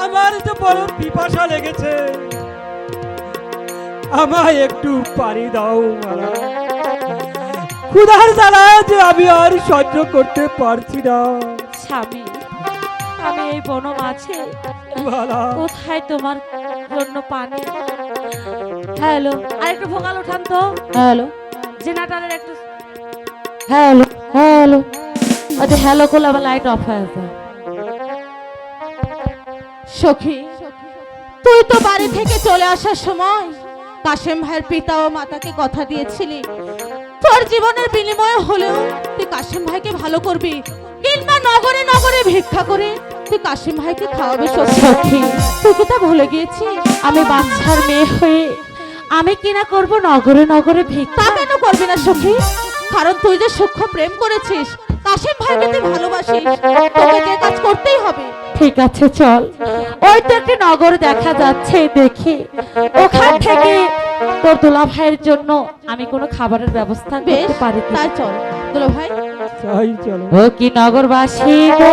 আমার তো বড় পিপাসা লেগেছে, আমায় একটু পানি দাও মালা। ক্ষুধার জ্বালায় যে আমি আর সহ্য করতে পারছি না। স্বামী, আমি এই বন মাঝে মালা, কোথায় তোমার জন্য পানি? হ্যালো, আর একটু ভোকাল উঠান তো। হ্যালো, জেনারেটরের একটু হ্যালো হ্যালো। আচ্ছা হ্যালো করলে আবার লাইট অফ হয়ে যায়। সখী, তুই তো বাড়ি থেকে চলে আসার সময় কাশেম ভাইয়ের পিতা ও মাতাকে কথা দিয়েছিলি তোর জীবনের বিনিময়ে হলেও তুই কাশেম ভাইকে ভালো করবি, কিংবা নগরে নগরে ভিক্ষা করে তুই কাশেম ভাইকে খাওয়াবে। সখী, তুই কি তা ভুলে গিয়েছিস? আমি বাচ্চার মেয়ে হয়ে আমি কিনা করব নগরে নগরে ভিক্ষা? তা কেন করবি না সখী? কারণ তুই যে সূক্ষ্ম প্রেম করেছিস, কাশেম ভাইকে তুই ভালোবাসিস, তোকে যে কাজ করতেই হবে। ঠিক আছে চল, ওই তো একটা নগর দেখা যাচ্ছে, দেখি ওখান থেকে তোর দুলা ভাইয়ের জন্য আমি কোনো খাবারের ব্যবস্থা করতে পারি। তাই চল দুলা ভাই, তাই চলো। ও কি নগরবাসী গো,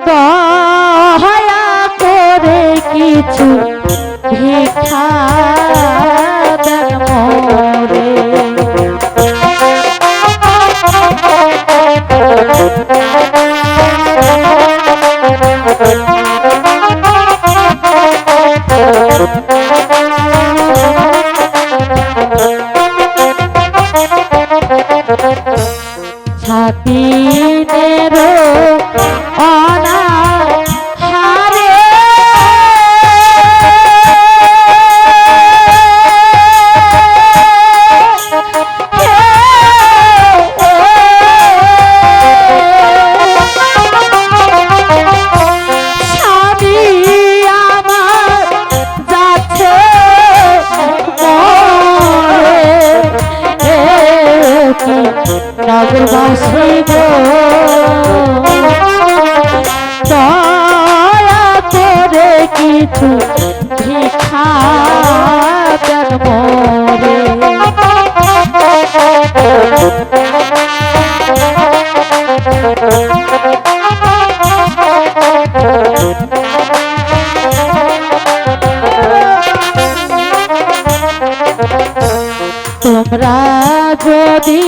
দয়া করে কিছু ভিক্ষা দেন মোরে। ছাতিনের অনাহারে স্বামী আমার যাচ্ছে নগরবাসী গো, দয়া করে কিছু ভিক্ষা দেন মোরে। তোমরা যদি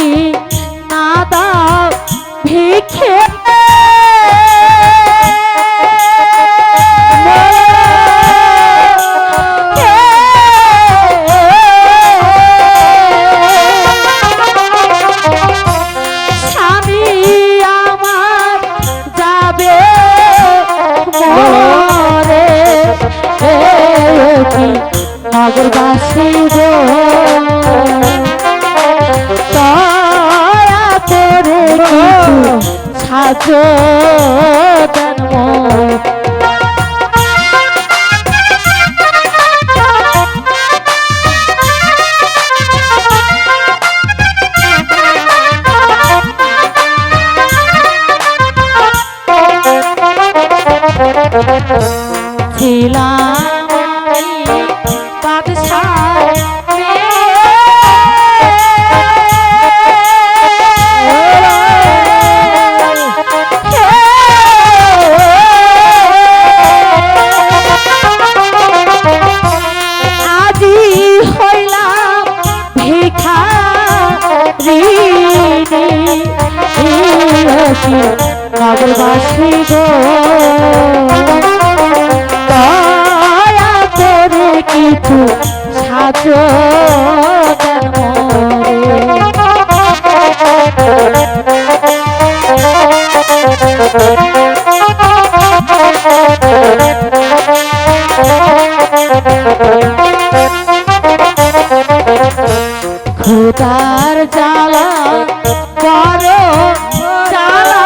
না দাও ভিক্ষে স্বামী আমার যাবে মরে। নগরবাসী গো, দয়া করে কিছু সাহায্য দেন মোরে। ছিলাম আমি বাদশার মেয়ে, আজি হইলাম ভিখারি। নগরবাসী গো, দয়া করে কিছু সাহায্য দেন মোরে। ক্ষুধার জ্বালা বড় জ্বালা,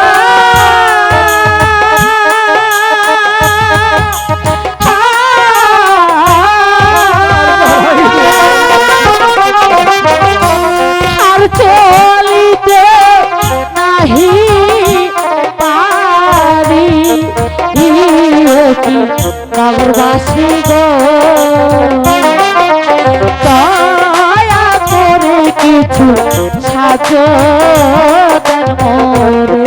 আর চলিতে নাহি পারি। নগরবাসী গো, দয়া করে কিছু সাহায্য দেন মোরে।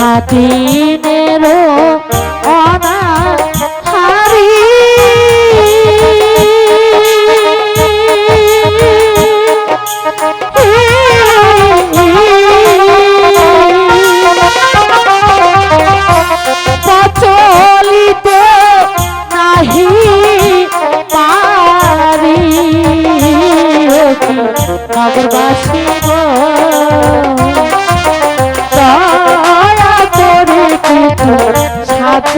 স্বাধীনেরও অনাহারি চলিতে নাহি পারি নগরবাসী গো দয়া করে কিছু সাহায্য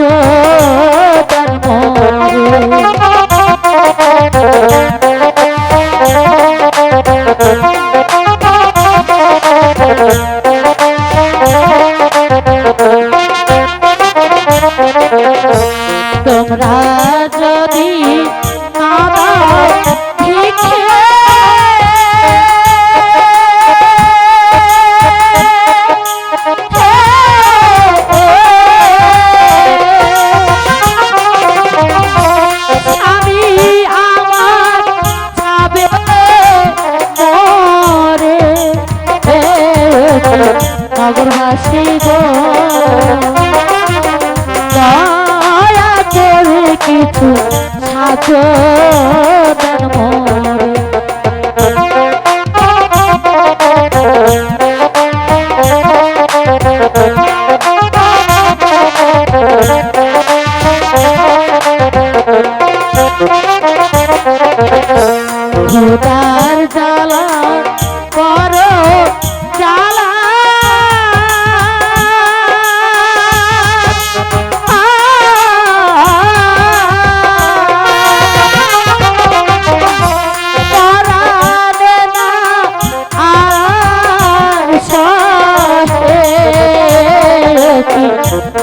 দান তোমরা যদি না দাও ভিক্ষে আমি আমার যাবে মরে নগরবাসী গো দয়া করে কিছু সাহায্য দান মোরে খোদার জ্বালা বড় জ্বালা পরাণে না আর সহে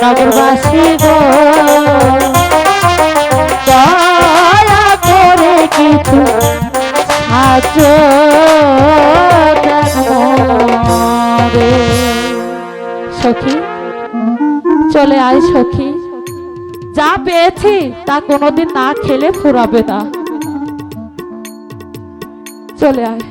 নগরবাসী গো দয়া করে কিছু সাহায্য দান মোরে। সখী চলে আয় সখী, যা পেয়েছি তা কোনোদিন না খেলে ফুরাবে না। চলে আয়।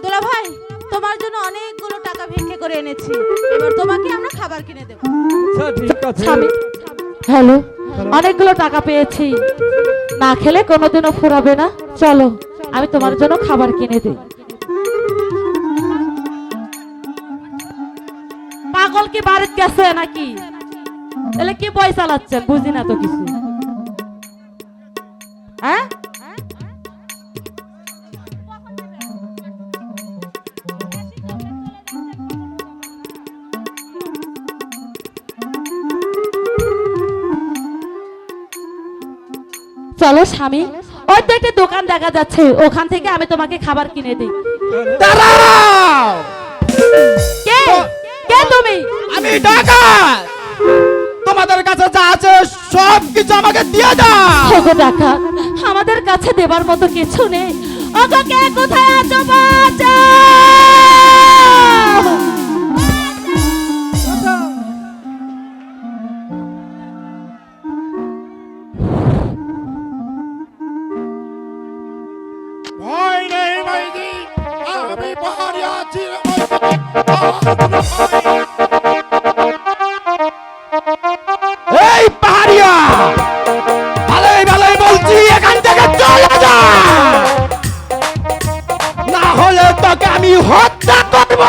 দোলা ভাই, তোমার জন্য অনেকগুলো টাকা ভিক্ষে করে এনেছি, এবার তোমাকে আমরা খাবার কিনে দেবো। আচ্ছা ঠিক আছে। স্বামী, হ্যালো, অনেকগুলো টাকা পেয়েছি, না খেলে কোনোদিনও ফুরাবে না। চলো আমি তোমার জন্য খাবার কিনে দিই। পাগল কি বাড়িতে গেছে নাকি? তাহলে কি বই চালাচ্ছেন? বুঝি না তো কিছু। হ্যাঁ, চলো স্বামী, ওই তো একটা দোকান দেখা যাচ্ছে, ওখান থেকে আমি তোমাকে খাবার কিনে দিই। দাঁড়াও! কে কে তুমি? আমি ডাকাত। তোমাদের কাছে যা আছে সব কিছু আমাকে দিয়ে দাও। ওগো ডাকাত, আমাদের কাছে দেবার মতো কিছু নেই। ওগো কে কোথায় আছো? বাঁচাও! ভয় নেই মাইজি, আমি পাহাড়ে আছি। এই পাহাড়িয়া, ভালোই ভালোই বলছি, এখান থেকে চলে যা, না হলে তোকে আমি হত্যা করব।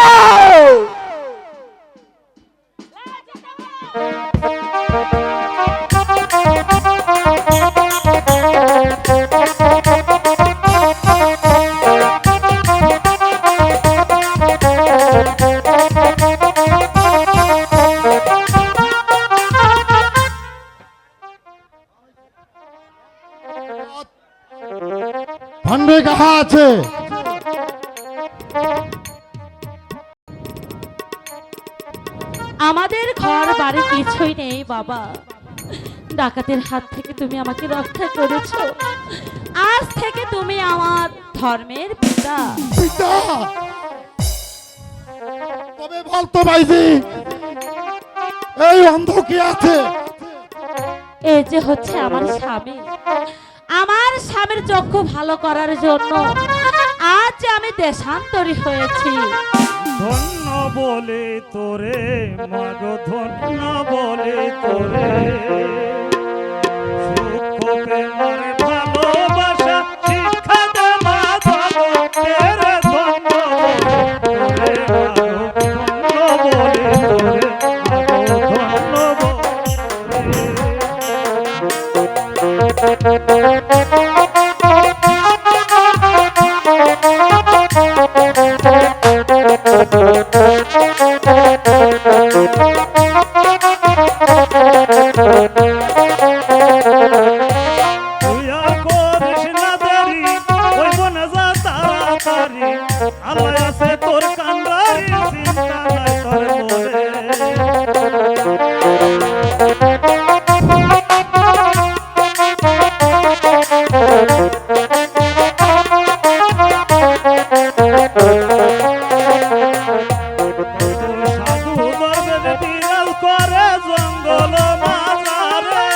ভান্ডে কাহা আছে? আমাদের ঘর বাড়ি কিছুই নেই বাবা। ডাকাতের হাত থেকে তুমি আমাকে রক্ষা করেছো, আজ থেকে তুমি আমার ধর্মের পিতা। পিতা? তবে বলতো ভাইজি, এই অন্ধ কি আছে? এই যে হচ্ছে আমার স্বামী, আমার স্বামীর চক্ষু ভালো করার জন্য আজ আমি দেশান্তরী হয়েছি। ধন্য বলে তোরে মাগো, ধন্য বলে তোরে, সুখ প্রেমের ভালোবাসা শিক্ষা দে মা জগতের, ধন্য বলে তোরে মাগো, ধন্য বলে তোরে মাগো, ধন্য তুই আর করিস না দেরি, ওই বনে যা তাড়াতাড়ি, আল্লাহ আছে তোর কান্ডারি, চিন্তা নাই তোর মনে। সাধু দরবেশ বিরাজ করে জঙ্গল মাঝারে,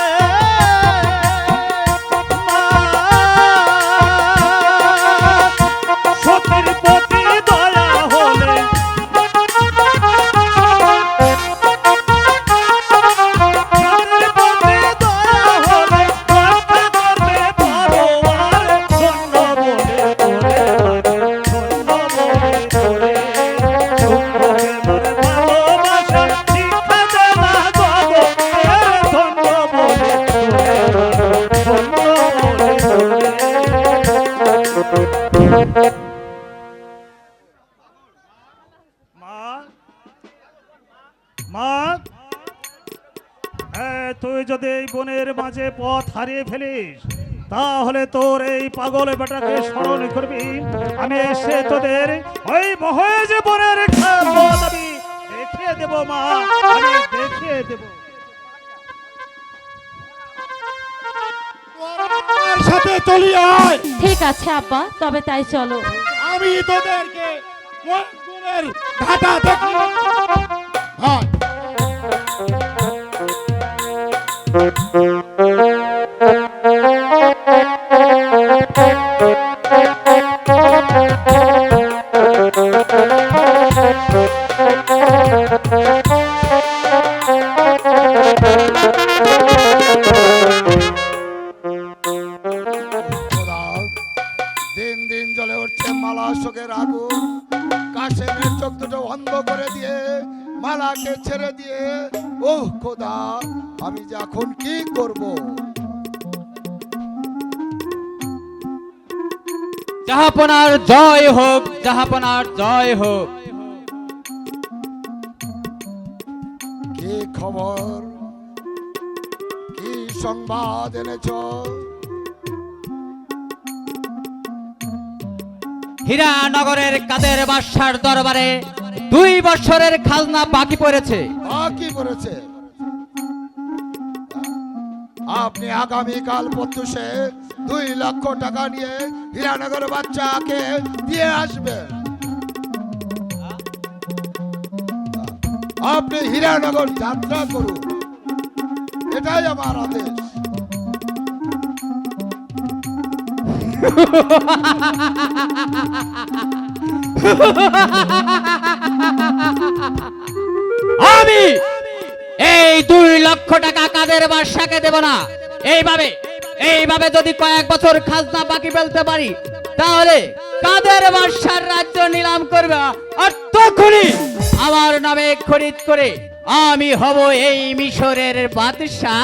সতীর প্রতি দয়া হলে সতীর প্রতি দয়া হলে রক্ষা করবে পরোয়ার, ধন্য বলে তোরে ধন্য বলে তোরে, সুখ প্রেমের ভালোবাসা শিক্ষা দে মা জগতের, ধন্য বলে তোরে ধন্য বলে তোরে। মা, মা, তুই যদি এই বনের মাঝে পথ হারিয়ে ফেলিস, তাহলে তোর এই পাগল বেটাকে স্মরণ করবি, আমি এসে তোদের ওই মহেশ বনের পথ আমি দেখিয়ে দেব মা, আমি দেখিয়ে দেব। আমার সাথে চলি আয়, ঠিক আছে আব্বা, তবে তাই চলো। আমি তোদেরকে মনের ঘাটা দেখি। হ্যাঁ, খোদা, দিন দিন জ্বলে উঠছে মালা শোকের আগুন, কাশেমের চোখ দুটো বন্ধ করে দিয়ে মালাকে ছেড়ে দিয়ে, ওহ খোদা, আমি যে এখন কি করব? জাহাপনার জয় হোক, জাহাপনার জয় হোক। কি খবর, কি সংবাদ এনেছ? হীরানগরের কাদের বাদশার দরবারে 2 বছরের খাজনা বাকি পড়েছে। কি করেছে? আপনি আগামীকাল প্রত্যুষে 2 লক্ষ টাকা নিয়ে হীরানগর বাচ্চাকে দিয়ে আসবেন। আপনি হীরানগর যাত্রা করুন, এটাই আমার আদেশ। আমি এই 2 লক্ষ টাকা কাদের বাদশাকে দেব না। এইভাবে যদি কয়েক বছর খাজনা বাকি ফেলতে পারি, তাহলে কাদের বাদশার রাজ্য নিলাম করবে, আর তখনই আমার নামে খরিদ করে আমি হব এই মিশরের বাদশা।